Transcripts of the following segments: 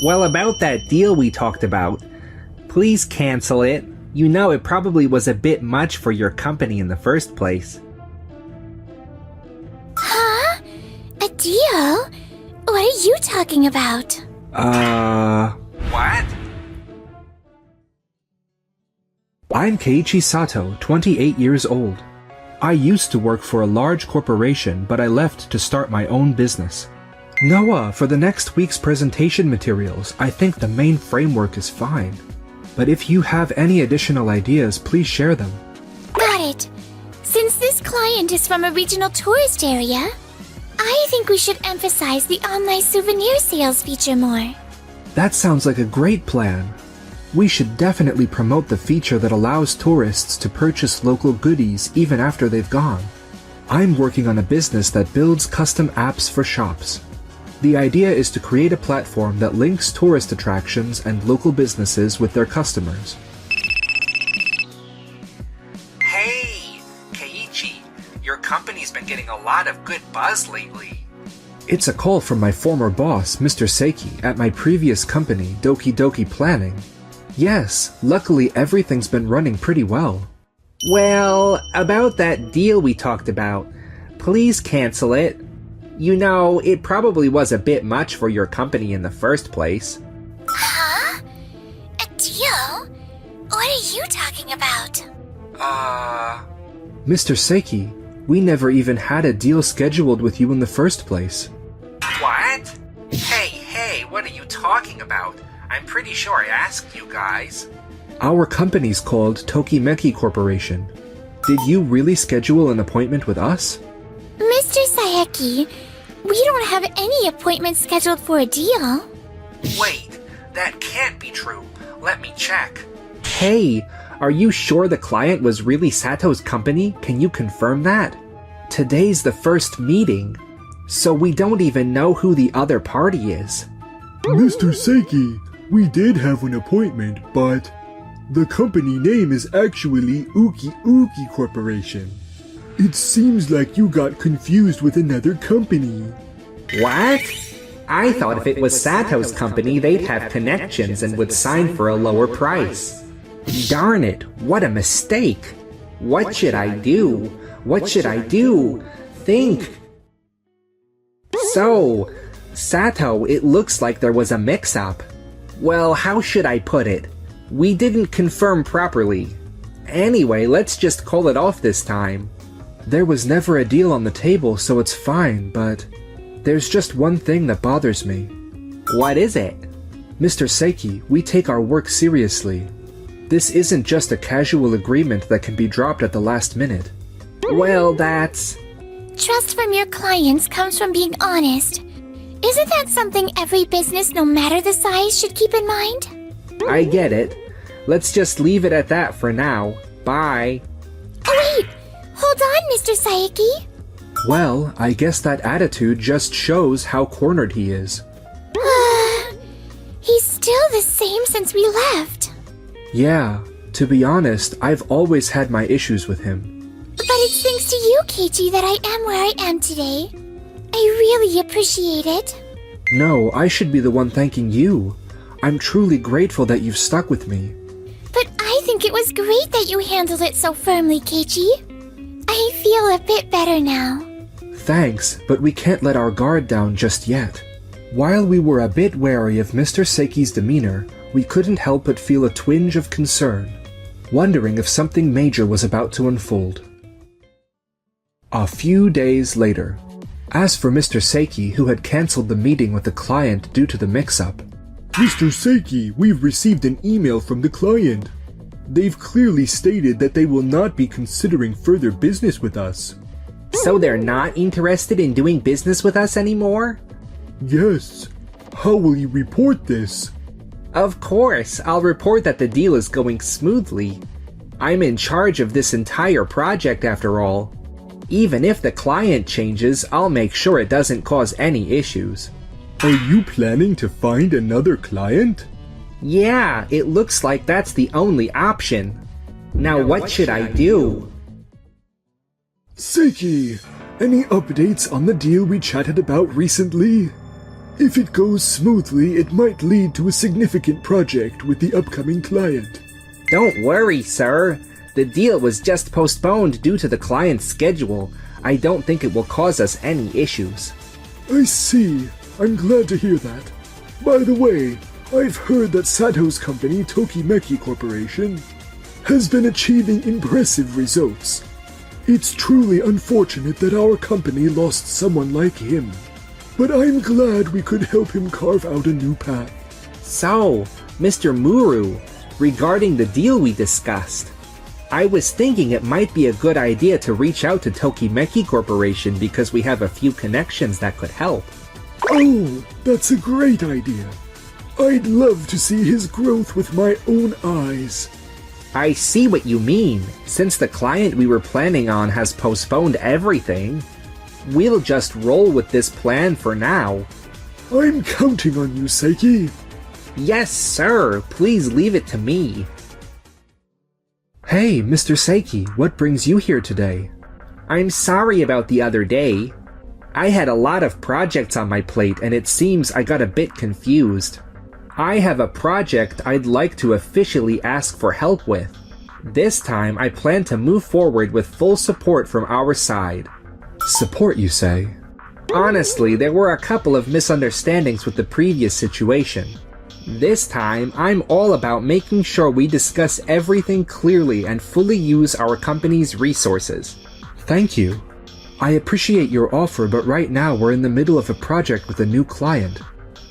Well, about that deal we talked about, please cancel it. You know it probably was a bit much for your company in the first place. Huh? A deal? What are you talking about? What? I'm Keiichi Sato, 28 years old. I used to work for a large corporation, but I left to start my own business. Noah, for the next week's presentation materials, I think the main framework is fine. But if you have any additional ideas, please share them. Got it. Since this client is from a regional tourist area, I think we should emphasize the online souvenir sales feature more. That sounds like a great plan. We should definitely promote the feature that allows tourists to purchase local goodies even after they've gone. I'm working on a business that builds custom apps for shops. The idea is to create a platform that links tourist attractions and local businesses with their customers. Hey, Keiichi, your company's been getting a lot of good buzz lately. It's a call from my former boss, Mr. Seiki, at my previous company, Doki Doki Planning. Yes, luckily everything's been running pretty well. Well, about that deal we talked about, please cancel it. You know, it probably was a bit much for your company in the first place. Huh? A deal? What are you talking about? Mr. Seiki, we never even had a deal scheduled with you in the first place. What? Hey, what are you talking about? I'm pretty sure I asked you guys. Our company's called Tokimeki Corporation. Did you really schedule an appointment with us? Mr. Saeki, we don't have any appointments scheduled for a deal. Wait, that can't be true. Let me check. Hey, are you sure the client was really Sato's company? Can you confirm that? Today's the first meeting, so we don't even know who the other party is. Mr. Seiki, we did have an appointment, but the company name is actually Uki Uki Corporation. It seems like you got confused with another company. What? I thought if it was Sato's company, they'd have connections and would sign for a lower price. Darn it, what a mistake. What should I do? What should I do? Think. So, Sato, it looks like there was a mix-up. Well, how should I put it? We didn't confirm properly. Anyway, let's just call it off this time. There was never a deal on the table, so it's fine, but there's just one thing that bothers me. What is it? Mr. Seiki, we take our work seriously. This isn't just a casual agreement that can be dropped at the last minute. Well, that's... Trust from your clients comes from being honest. Isn't that something every business, no matter the size, should keep in mind? I get it. Let's just leave it at that for now. Bye. Oh wait! Hold on, Mr. Saeki! Well, I guess that attitude just shows how cornered he is. He's still the same since we left. Yeah, to be honest, I've always had my issues with him. But it's thanks to you, Keiichi, that I am where I am today. I really appreciate it. No, I should be the one thanking you. I'm truly grateful that you've stuck with me. But I think it was great that you handled it so firmly, Keiichi. I feel a bit better now. Thanks, but we can't let our guard down just yet. While we were a bit wary of Mr. Seiki's demeanor, we couldn't help but feel a twinge of concern, wondering if something major was about to unfold. A few days later. As for Mr. Seiki, who had cancelled the meeting with the client due to the mix-up, Mr. Seiki, we've received an email from the client. They've clearly stated that they will not be considering further business with us. So they're not interested in doing business with us anymore? Yes. How will you report this? Of course, I'll report that the deal is going smoothly. I'm in charge of this entire project after all. Even if the client changes, I'll make sure it doesn't cause any issues. Are you planning to find another client? Yeah, it looks like that's the only option. Now what should I do? Seiki, any updates on the deal we chatted about recently? If it goes smoothly, it might lead to a significant project with the upcoming client. Don't worry, sir. The deal was just postponed due to the client's schedule. I don't think it will cause us any issues. I see. I'm glad to hear that. By the way, I've heard that Sato's company, Tokimeki Corporation, has been achieving impressive results. It's truly unfortunate that our company lost someone like him, but I'm glad we could help him carve out a new path. So, Mr. Muru, regarding the deal we discussed, I was thinking it might be a good idea to reach out to Tokimeki Corporation because we have a few connections that could help. Oh, that's a great idea. I'd love to see his growth with my own eyes. I see what you mean. Since the client we were planning on has postponed everything, we'll just roll with this plan for now. I'm counting on you, Seiki. Yes, sir. Please leave it to me. Hey, Mr. Seiki, what brings you here today? I'm sorry about the other day. I had a lot of projects on my plate and it seems I got a bit confused. I have a project I'd like to officially ask for help with. This time I plan to move forward with full support from our side. Support, you say? Honestly, there were a couple of misunderstandings with the previous situation. This time, I'm all about making sure we discuss everything clearly and fully use our company's resources. Thank you. I appreciate your offer, but right now we're in the middle of a project with a new client.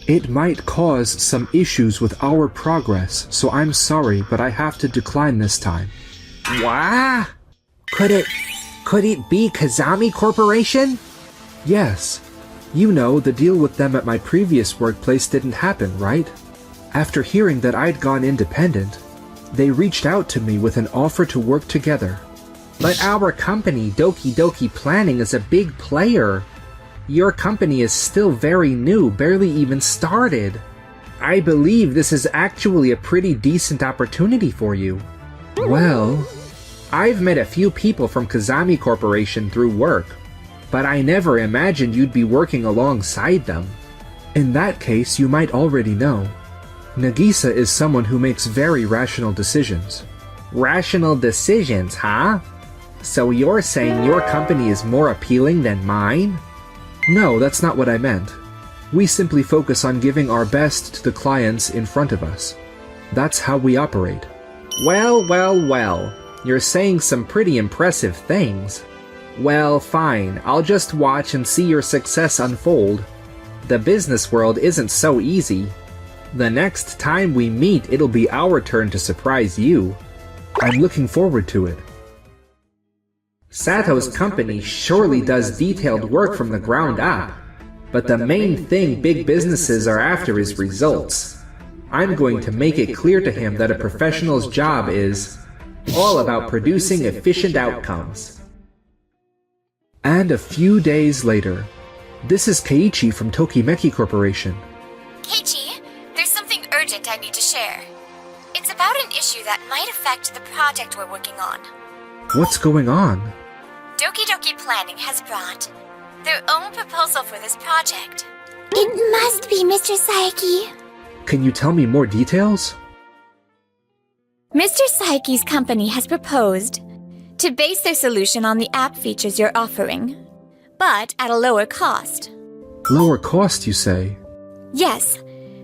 It might cause some issues with our progress, so I'm sorry, but I have to decline this time. What? Could it be Kazami Corporation? Yes. You know, the deal with them at my previous workplace didn't happen, right? After hearing that I'd gone independent, they reached out to me with an offer to work together. But our company, Doki Doki Planning, is a big player. Your company is still very new, barely even started. I believe this is actually a pretty decent opportunity for you. Well, I've met a few people from Kazami Corporation through work, but I never imagined you'd be working alongside them. In that case, you might already know. Nagisa is someone who makes very rational decisions. Rational decisions, huh? So you're saying your company is more appealing than mine? No, that's not what I meant. We simply focus on giving our best to the clients in front of us. That's how we operate. Well. You're saying some pretty impressive things. Well, fine. I'll just watch and see your success unfold. The business world isn't so easy. The next time we meet, it'll be our turn to surprise you. I'm looking forward to it. Sato's company surely does detailed work from the ground up, but the main thing big businesses are after is results. I'm going to make it clear to him that a professional's job is all about producing efficient outcomes. And a few days later, this is Keiichi from Tokimeki Corporation. Keiichi, there's something urgent I need to share. It's about an issue that might affect the project we're working on. What's going on? Doki Doki Planning has brought their own proposal for this project. It must be Mr. Saiki. Can you tell me more details? Mr. Saiki's company has proposed to base their solution on the app features you're offering, but at a lower cost. Lower cost, you say? Yes.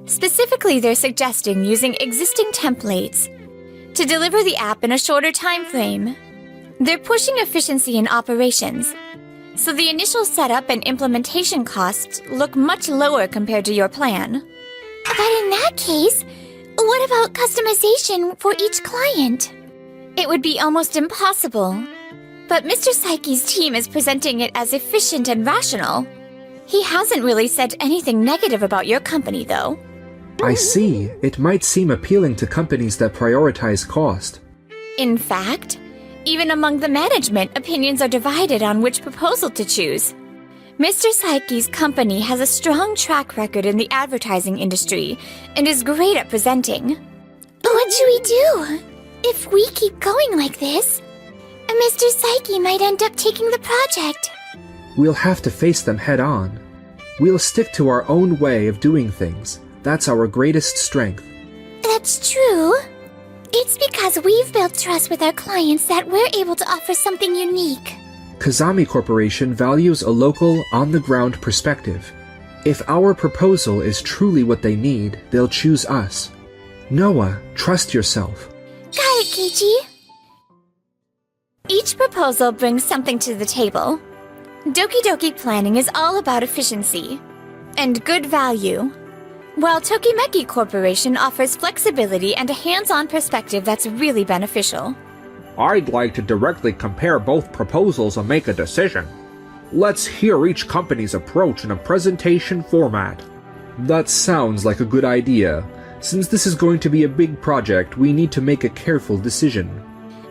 Specifically, they're suggesting using existing templates to deliver the app in a shorter time frame. They're pushing efficiency in operations, so the initial setup and implementation costs look much lower compared to your plan. But in that case, what about customization for each client? It would be almost impossible. But Mr. Saiki's team is presenting it as efficient and rational. He hasn't really said anything negative about your company, though. I see. It might seem appealing to companies that prioritize cost. In fact, even among the management, opinions are divided on which proposal to choose. Mr. Saiki's company has a strong track record in the advertising industry and is great at presenting. What should we do? If we keep going like this, Mr. Saiki might end up taking the project. We'll have to face them head on. We'll stick to our own way of doing things. That's our greatest strength. That's true. It's because we've built trust with our clients that we're able to offer something unique. Kazami Corporation values a local, on-the-ground perspective. If our proposal is truly what they need, they'll choose us. Noah, trust yourself. Got it, Keiichi. Each proposal brings something to the table. Doki Doki Planning is all about efficiency and good value, while Tokimeki Corporation offers flexibility and a hands-on perspective that's really beneficial. I'd like to directly compare both proposals and make a decision. Let's hear each company's approach in a presentation format. That sounds like a good idea. Since this is going to be a big project, we need to make a careful decision.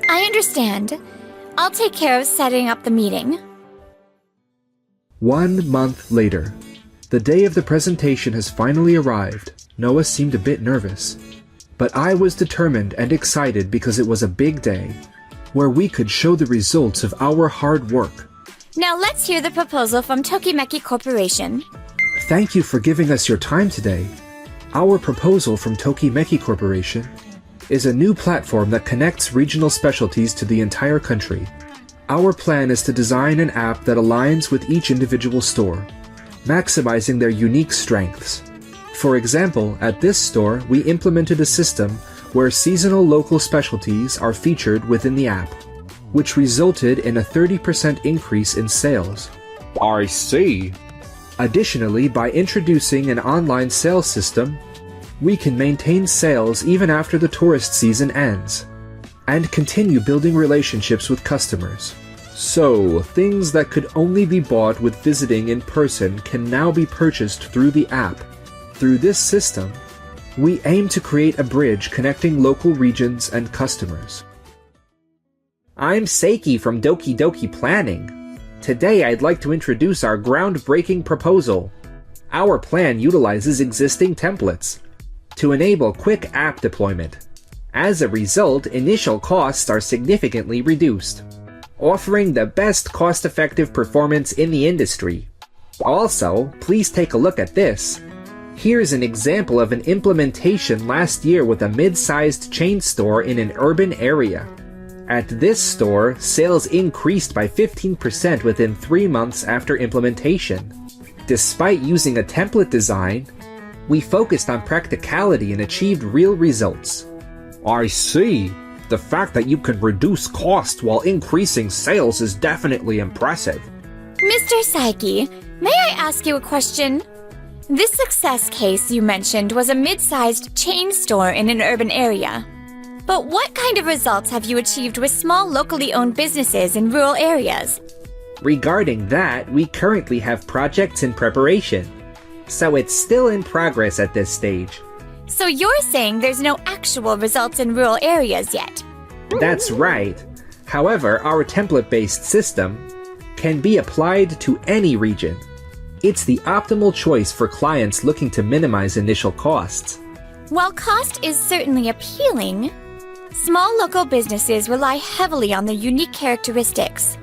I understand. I'll take care of setting up the meeting. 1 month later. The day of the presentation has finally arrived. Noah seemed a bit nervous. But I was determined and excited because it was a big day, where we could show the results of our hard work. Now let's hear the proposal from Tokimeki Corporation. Thank you for giving us your time today. Our proposal from Tokimeki Corporation is a new platform that connects regional specialties to the entire country. Our plan is to design an app that aligns with each individual store, maximizing their unique strengths. For example, at this store, we implemented a system where seasonal local specialties are featured within the app, which resulted in a 30% increase in sales. I see. Additionally, by introducing an online sales system, we can maintain sales even after the tourist season ends, and continue building relationships with customers. So, things that could only be bought with visiting in person can now be purchased through the app. Through this system, we aim to create a bridge connecting local regions and customers. I'm Seiki from Doki Doki Planning. Today I'd like to introduce our groundbreaking proposal. Our plan utilizes existing templates to enable quick app deployment. As a result, initial costs are significantly reduced, offering the best cost-effective performance in the industry. Also, please take a look at this. Here's an example of an implementation last year with a mid-sized chain store in an urban area. At this store, sales increased by 15% within 3 months after implementation. Despite using a template design, we focused on practicality and achieved real results. I see. The fact that you can reduce costs while increasing sales is definitely impressive. Mr. Saiki, may I ask you a question? This success case you mentioned was a mid-sized chain store in an urban area. But what kind of results have you achieved with small locally owned businesses in rural areas? Regarding that, we currently have projects in preparation, so it's still in progress at this stage. So you're saying there's no actual results in rural areas yet? That's right. However, our template-based system can be applied to any region. It's the optimal choice for clients looking to minimize initial costs. While cost is certainly appealing, small local businesses rely heavily on their unique characteristics.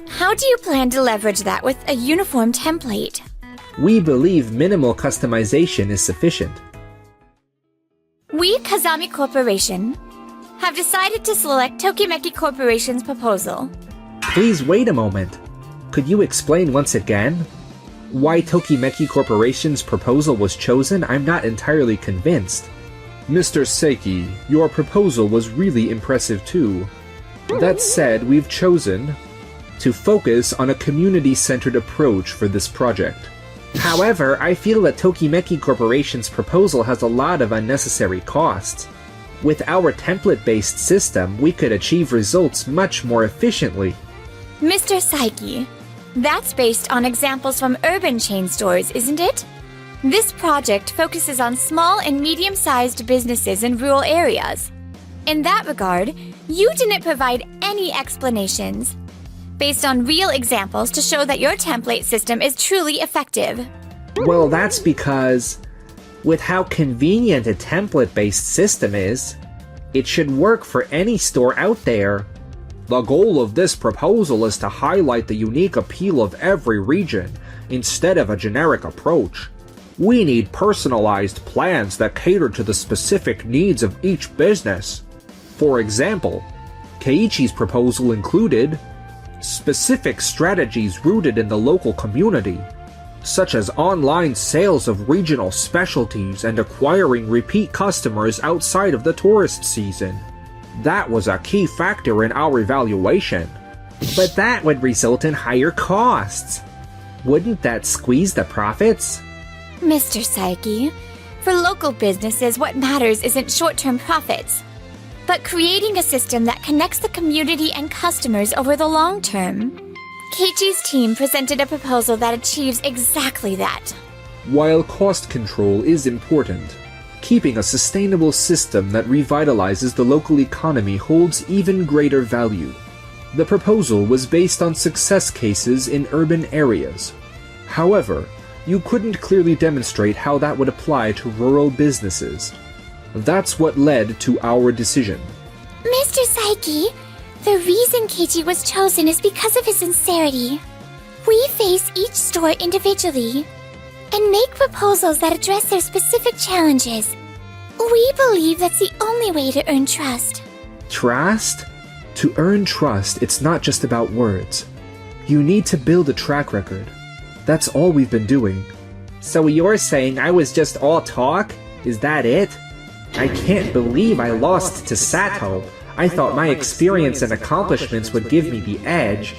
How do you plan to leverage that with a uniform template? We believe minimal customization is sufficient. We, Kazami Corporation, have decided to select Tokimeki Corporation's proposal. Please wait a moment. Could you explain once again why Tokimeki Corporation's proposal was chosen? I'm not entirely convinced. Mr. Seiki, your proposal was really impressive too. That said, we've chosen to focus on a community-centered approach for this project. However, I feel that Tokimeki Corporation's proposal has a lot of unnecessary costs. With our template-based system, we could achieve results much more efficiently. Mr. Saiki, that's based on examples from urban chain stores, isn't it? This project focuses on small and medium-sized businesses in rural areas. In that regard, you didn't provide any explanations based on real examples to show that your template system is truly effective. Well, that's because with how convenient a template-based system is, it should work for any store out there. The goal of this proposal is to highlight the unique appeal of every region instead of a generic approach. We need personalized plans that cater to the specific needs of each business. For example, Keiichi's proposal included specific strategies rooted in the local community, such as online sales of regional specialties and acquiring repeat customers outside of the tourist season. That was a key factor in our evaluation. But that would result in higher costs. Wouldn't that squeeze the profits? Mr. Saiki, for local businesses, what matters isn't short-term profits, but creating a system that connects the community and customers over the long term. Keiichi's team presented a proposal that achieves exactly that. While cost control is important, keeping a sustainable system that revitalizes the local economy holds even greater value. The proposal was based on success cases in urban areas. However, you couldn't clearly demonstrate how that would apply to rural businesses. That's what led to our decision. Mr. Saiki, the reason Keiichi was chosen is because of his sincerity. We face each store individually and make proposals that address their specific challenges. We believe that's the only way to earn trust. Trust? To earn trust, it's not just about words. You need to build a track record. That's all we've been doing. So you're saying I was just all talk? Is that it? I can't believe I lost to Sato. I thought my experience and accomplishments would give me the edge.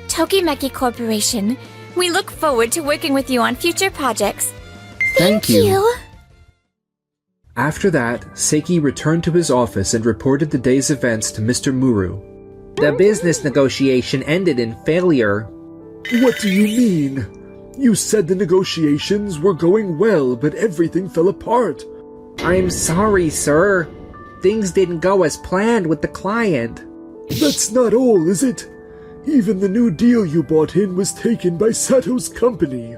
Tokimeki Corporation, we look forward to working with you on future projects. Thank you. After that, Seiki returned to his office and reported the day's events to Mr. Muru. The business negotiation ended in failure. What do you mean? You said the negotiations were going well, but everything fell apart. I'm sorry, sir. Things didn't go as planned with the client. That's not all, is it? Even the new deal you bought in was taken by Sato's company.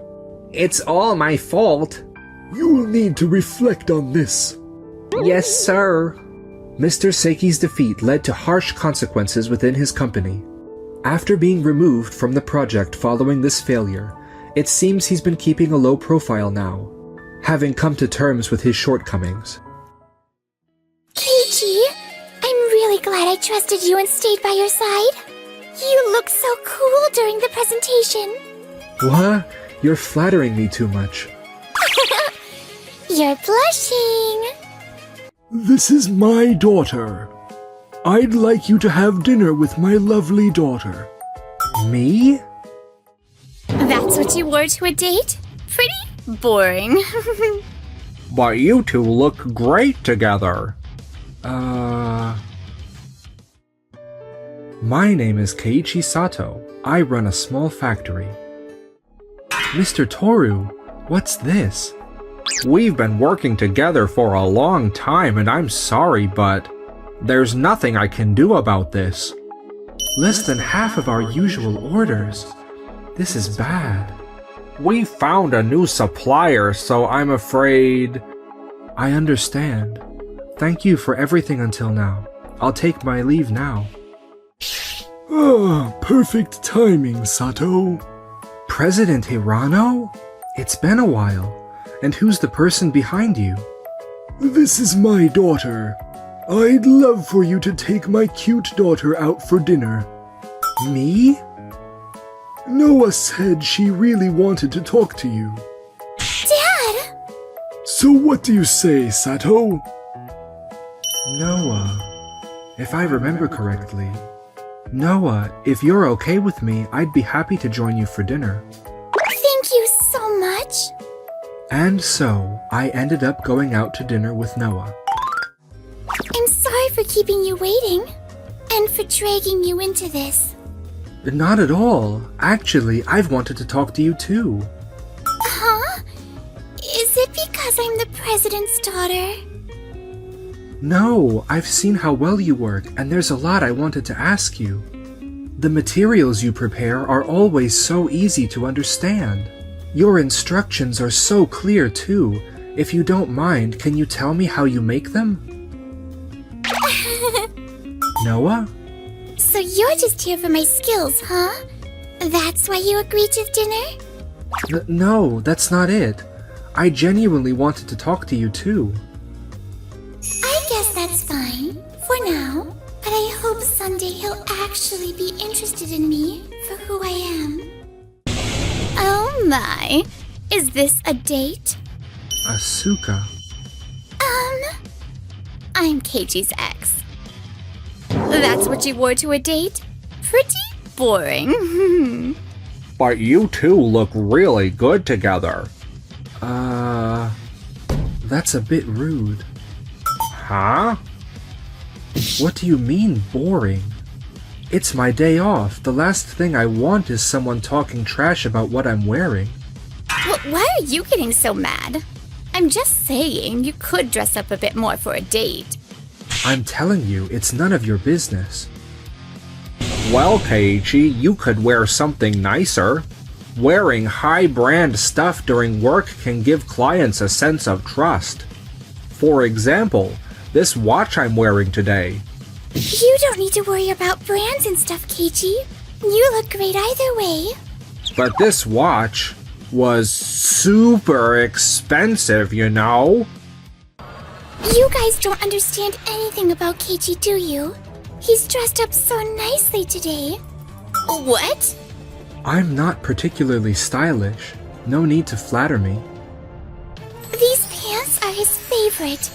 It's all my fault. You will need to reflect on this. Yes, sir. Mr. Seiki's defeat led to harsh consequences within his company. After being removed from the project following this failure, it seems he's been keeping a low profile now, having come to terms with his shortcomings. Keiichi, I'm really glad I trusted you and stayed by your side. You looked so cool during the presentation. What? You're flattering me too much. You're blushing. This is my daughter. I'd like you to have dinner with my lovely daughter. Me? That's what you wore to a date? Pretty boring. But you two look great together. My name is Keiichi Sato. I run a small factory. Mr. Toru, what's this? We've been working together for a long time, and I'm sorry, but there's nothing I can do about this. Less than half of our usual orders. This is bad. We found a new supplier, so I'm afraid... I understand. Thank you for everything until now. I'll take my leave now. Perfect timing, Sato. President Hirano? It's been a while. And who's the person behind you? This is my daughter. I'd love for you to take my cute daughter out for dinner. Me? Noah said she really wanted to talk to you. Dad! So what do you say, Sato? Noah. If I remember correctly. Noah, if you're okay with me, I'd be happy to join you for dinner. Thank you so much. And so, I ended up going out to dinner with Noah. I'm sorry for keeping you waiting and for dragging you into this. Not at all. Actually, I've wanted to talk to you too. Huh? Is it because I'm the president's daughter? No, I've seen how well you work, and there's a lot I wanted to ask you. The materials you prepare are always so easy to understand. Your instructions are so clear too. If you don't mind, can you tell me how you make them? Noah? So you're just here for my skills, huh? That's why you agreed to dinner? No, that's not it. I genuinely wanted to talk to you too. I guess that's fine, for now. But I hope someday he'll actually be interested in me for who I am. Oh my. Is this a date? Asuka. I'm Keiichi's ex. That's what you wore to a date? Pretty boring. But you two look really good together. That's a bit rude. Huh? What do you mean, boring? It's my day off. The last thing I want is someone talking trash about what I'm wearing. Why are you getting so mad? I'm just saying you could dress up a bit more for a date. I'm telling you, it's none of your business. Well, Keiichi, you could wear something nicer. Wearing high-brand stuff during work can give clients a sense of trust. For example, this watch I'm wearing today. You don't need to worry about brands and stuff, Keiichi. You look great either way. But this watch was super expensive, you know? You guys don't understand anything about Keiichi, do you? He's dressed up so nicely today. What? I'm not particularly stylish. No need to flatter me. These pants are his favorite.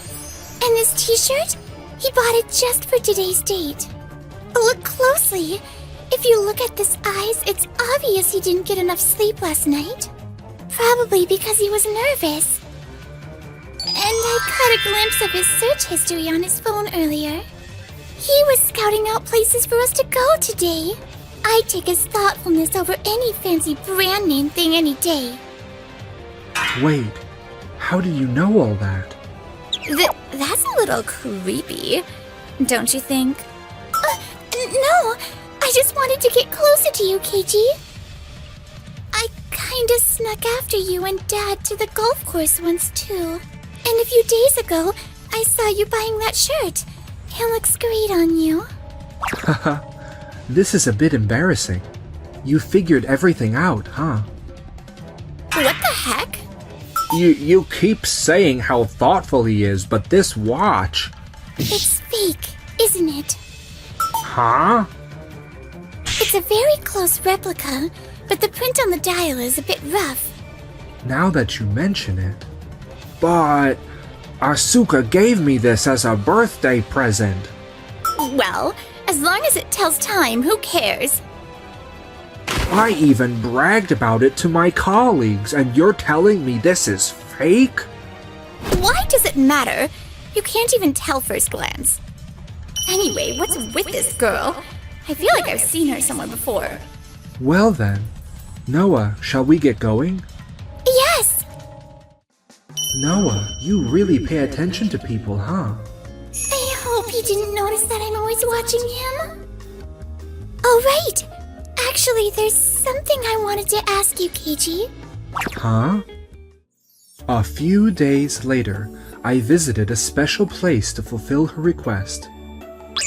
And this t-shirt? He bought it just for today's date. Look closely. If you look at his eyes, it's obvious he didn't get enough sleep last night. Probably because he was nervous. And I caught a glimpse of his search history on his phone earlier. He was scouting out places for us to go today. I'd take his thoughtfulness over any fancy brand name thing any day. Wait, how do you know all that? That's a little creepy, don't you think? No, I just wanted to get closer to you, Keiichi. I kinda snuck after you and Dad to the golf course once too. And a few days ago, I saw you buying that shirt. It looks great on you. Haha, this is a bit embarrassing. You figured everything out, huh? What the heck? You keep saying how thoughtful he is, but this watch... It's fake, isn't it? Huh? It's a very close replica, but the print on the dial is a bit rough. Now that you mention it. But... Asuka gave me this as a birthday present. Well, as long as it tells time, who cares? I even bragged about it to my colleagues, and you're telling me this is fake? Why does it matter? You can't even tell first glance. Anyway, what's with this girl? I feel like I've seen her somewhere before. Well then, Noah, shall we get going? Yes! Noah, you really pay attention to people, huh? I hope you didn't notice that I'm always watching him. Oh, right! Actually, there's something I wanted to ask you, Keiichi. Huh? A few days later, I visited a special place to fulfill her request.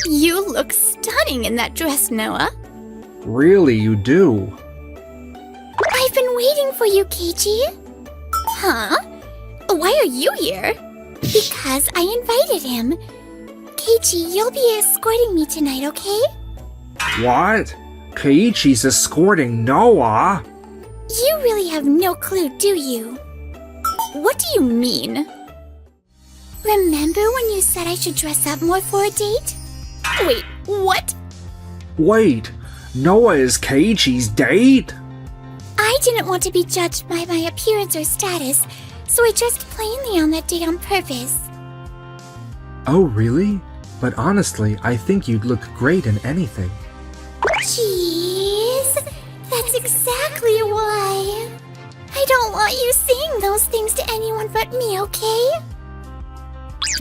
You look stunning in that dress, Noah. Really, you do. I've been waiting for you, Keiichi. Huh? Why are you here? Because I invited him. Keiichi, you'll be escorting me tonight, okay? What? Keiichi's escorting Noah? You really have no clue, do you? What do you mean? Remember when you said I should dress up more for a date? Wait, what? Wait, Noah is Keiichi's date? I didn't want to be judged by my appearance or status, so I dressed plainly on that date on purpose. Oh, really? But honestly, I think you'd look great in anything. Jeez, that's exactly why. I don't want you saying those things to anyone but me, okay?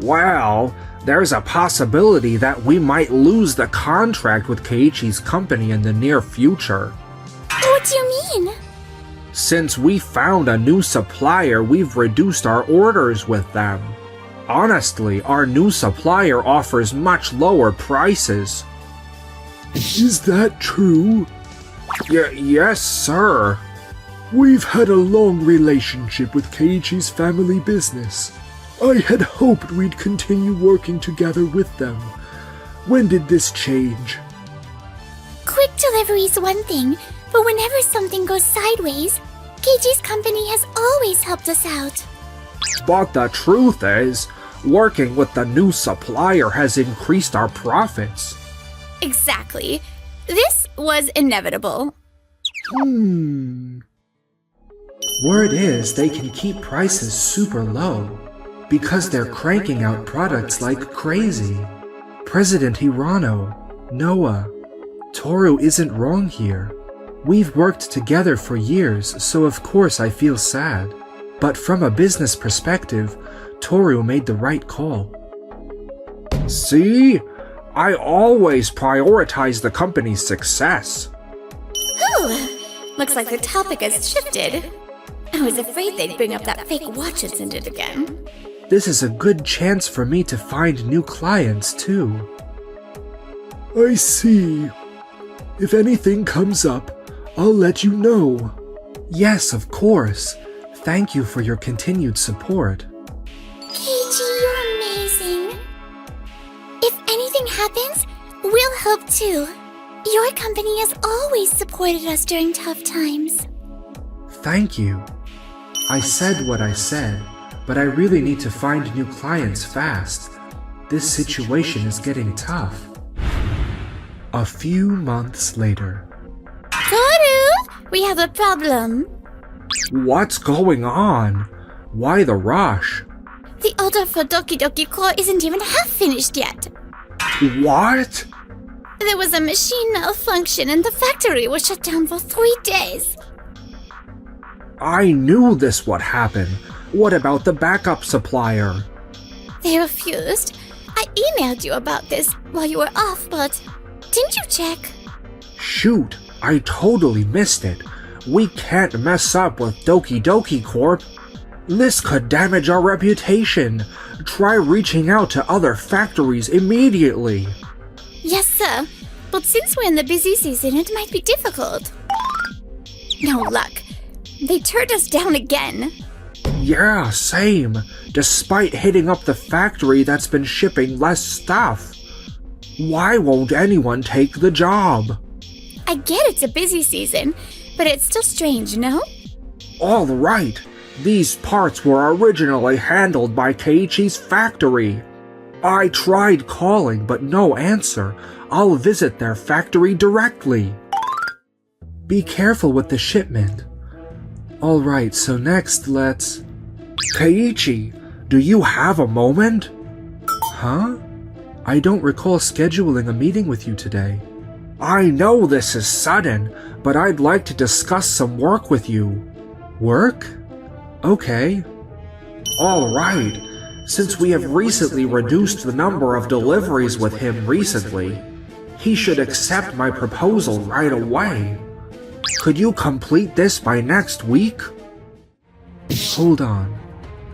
Well, there's a possibility that we might lose the contract with Keiichi's company in the near future. What do you mean? Since we found a new supplier, we've reduced our orders with them. Honestly, our new supplier offers much lower prices. Is that true? Yes, sir. We've had a long relationship with Keiichi's family business. I had hoped we'd continue working together with them. When did this change? Quick delivery's one thing, but whenever something goes sideways, Keiichi's company has always helped us out. But the truth is, working with the new supplier has increased our profits. Exactly. This was inevitable. Word is they can keep prices super low because they're cranking out products like crazy. President Hirano, Noah, Toru isn't wrong here. We've worked together for years, so of course I feel sad. But from a business perspective, Toru made the right call. See? I always prioritize the company's success. Whew. Looks like the topic has shifted. I was afraid they'd bring up that fake watch incident again. This is a good chance for me to find new clients, too. I see. If anything comes up, I'll let you know. Yes, of course. Thank you for your continued support. Keiichi, you're amazing. If anything happens, we'll help too. Your company has always supported us during tough times. Thank you. I said what I said, but I really need to find new clients fast. This situation is getting tough. A few months later. Toru, we have a problem. What's going on? Why the rush? The order for Doki Doki Core isn't even half finished yet. What? There was a machine malfunction and the factory was shut down for 3 days. I knew this would happen. What about the backup supplier? They refused. I emailed you about this while you were off, but didn't you check? Shoot, I totally missed it. We can't mess up with Doki Doki Corp. This could damage our reputation. Try reaching out to other factories immediately. Yes, sir. But since we're in the busy season, it might be difficult. No luck. They turned us down again. Yeah, same. Despite hitting up the factory that's been shipping less stuff. Why won't anyone take the job? I get it's a busy season, but it's still strange, no? All right. These parts were originally handled by Keiichi's factory. I tried calling, but no answer. I'll visit their factory directly. Be careful with the shipment. Alright, so next let's... Keiichi, do you have a moment? Huh? I don't recall scheduling a meeting with you today. I know this is sudden, but I'd like to discuss some work with you. Work? Okay. Alright, since we have recently reduced the number of deliveries with him recently, he should accept my proposal right away. Could you complete this by next week? Hold on.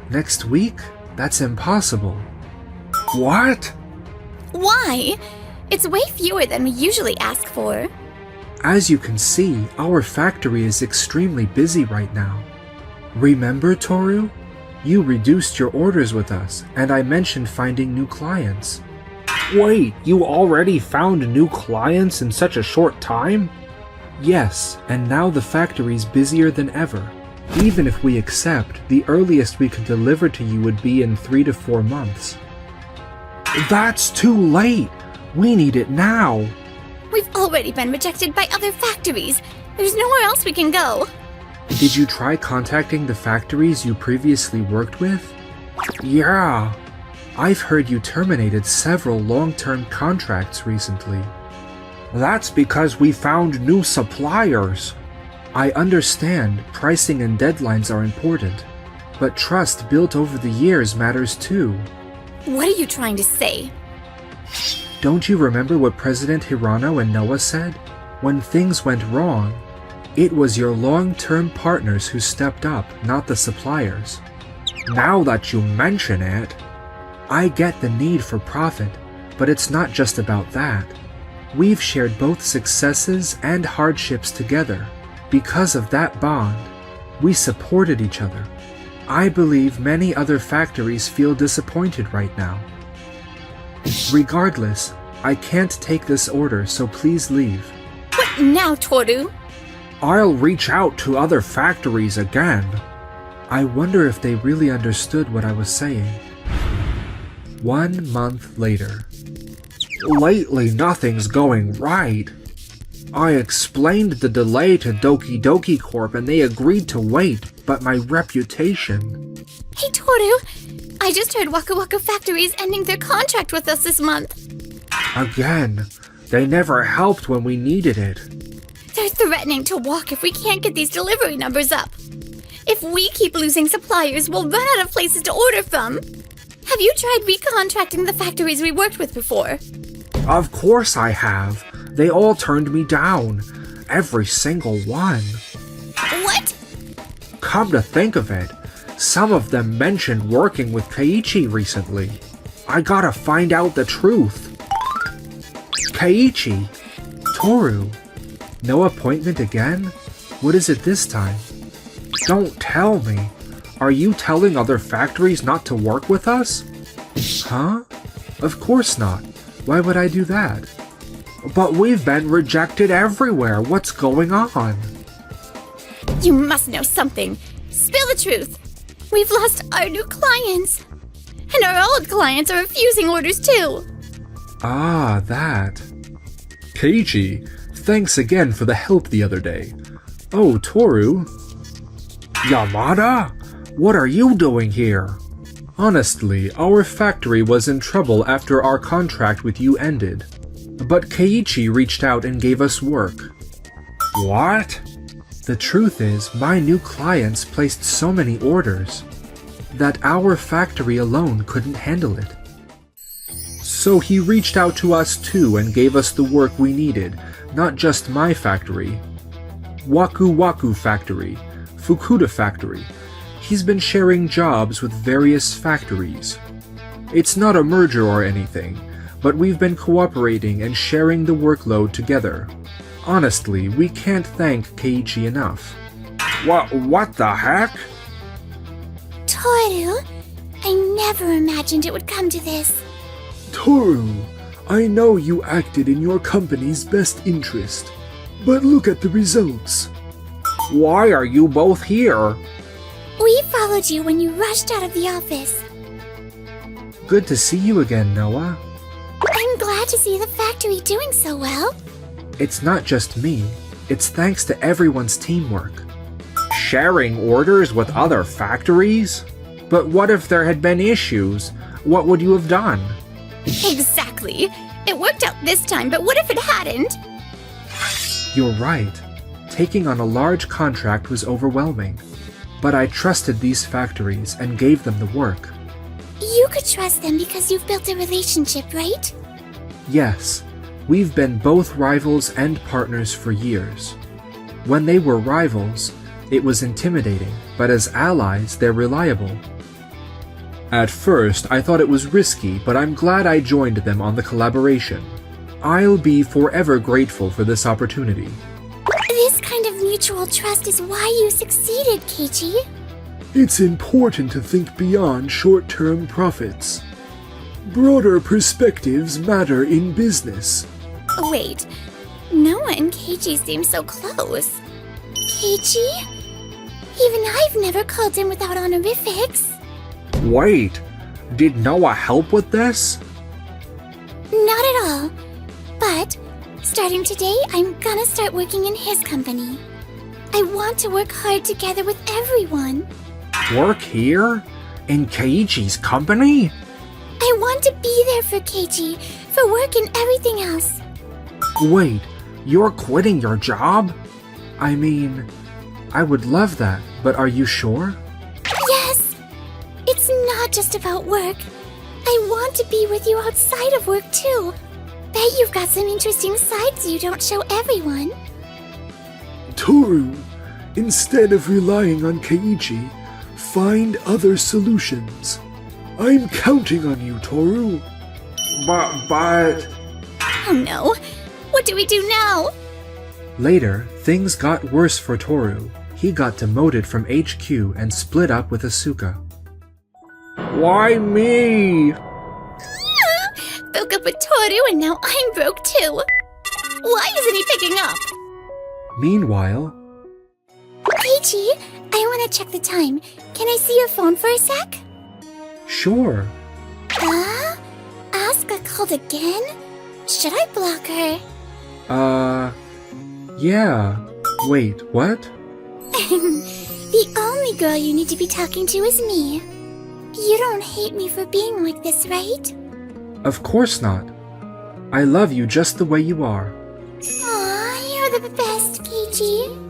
Next week? That's impossible. What? Why? It's way fewer than we usually ask for. As you can see, our factory is extremely busy right now. Remember, Toru? You reduced your orders with us, and I mentioned finding new clients. Wait, you already found new clients in such a short time? Yes, and now the factory's busier than ever. Even if we accept, the earliest we could deliver to you would be in 3 to 4 months. That's too late! We need it now! We've already been rejected by other factories. There's nowhere else we can go. Did you try contacting the factories you previously worked with? Yeah. I've heard you terminated several long-term contracts recently. That's because we found new suppliers. I understand pricing and deadlines are important, but trust built over the years matters too. What are you trying to say? Don't you remember what President Hirano and Noah said? When things went wrong, it was your long-term partners who stepped up, not the suppliers. Now that you mention it, I get the need for profit, but it's not just about that. We've shared both successes and hardships together. Because of that bond, We supported each other. I believe many other factories feel disappointed right now. Regardless, I can't take this order, so please leave. What now, Toru? I'll reach out to other factories again. I wonder if they really understood what I was saying. 1 month later. Lately, nothing's going right. I explained the delay to Doki Doki Corp and they agreed to wait, but my reputation... Hey, Toru! I just heard Waka Waka Factory is ending their contract with us this month. Again, they never helped when we needed it. They're threatening to walk if we can't get these delivery numbers up. If we keep losing suppliers, we'll run out of places to order from. Have you tried recontracting the factories we worked with before? Of course I have. They all turned me down. Every single one. What? Come to think of it, some of them mentioned working with Keiichi recently. I gotta find out the truth. Keiichi, Toru, no appointment again? What is it this time? don't tell me. Are you telling other factories not to work with us? Huh? Of course not. Why would I do that? But we've been rejected everywhere. What's going on? You must know something. Spill the truth. We've lost our new clients. And our old clients are refusing orders too. Ah, that. Keiichi, thanks again for the help the other day. Oh, Toru. Yamada? What are you doing here? Honestly, our factory was in trouble after our contract with you ended. But Keiichi reached out and gave us work. What? The truth is, my new clients placed so many orders that our factory alone couldn't handle it. So he reached out to us too and gave us the work we needed, not just my factory. Waku Waku Factory, Fukuda Factory. He's been sharing jobs with various factories. It's not a merger or anything, but we've been cooperating and sharing the workload together. Honestly, we can't thank Keiichi enough. What the heck? Toru, I never imagined it would come to this. Toru, I know you acted in your company's best interest, but look at the results. Why are you both here? We followed you when you rushed out of the office. Good to see you again, Noah. I'm glad to see the factory doing so well. It's not just me. It's thanks to everyone's teamwork. Sharing orders with other factories? But what if there had been issues? What would you have done? Exactly. It worked out this time, but what if it hadn't? You're right. Taking on a large contract was overwhelming. But I trusted these factories and gave them the work. You could trust them because you've built a relationship, right? Yes, we've been both rivals and partners for years. When they were rivals, it was intimidating, but as allies, they're reliable. At first, I thought it was risky, but I'm glad I joined them on the collaboration. I'll be forever grateful for this opportunity. This kind of mutual trust is why you succeeded, Keiichi. It's important to think beyond short-term profits. Broader perspectives matter in business. Wait, Noah and Keiichi seem so close. Keiichi? Even I've never called him without honorifics. Wait, did Noah help with this? Not at all. But, starting today, I'm gonna start working in his company. I want to work hard together with everyone. Work here? In Keiichi's company? I want to be there for Keiichi, for work and everything else. Wait, you're quitting your job? I mean, I would love that, but are you sure? Yes! It's not just about work. I want to be with you outside of work too. Bet you've got some interesting sides you don't show everyone. Toru, instead of relying on Keiichi, find other solutions. I'm counting on you, Toru. But... Oh no! What do we do now? Later, things got worse for Toru. He got demoted from HQ and split up with Asuka. Why me? Broke up with Toru and now I'm broke too. Why isn't he picking up? Meanwhile, Keiichi, I want to check the time. Can I see your phone for a sec? sure. Asuka called again? Should I block her? Yeah. Wait, what? The only girl you need to be talking to is me. You don't hate me for being like this, right? Of course not. I love you just the way you are. Aw, you're the best, Keiichi.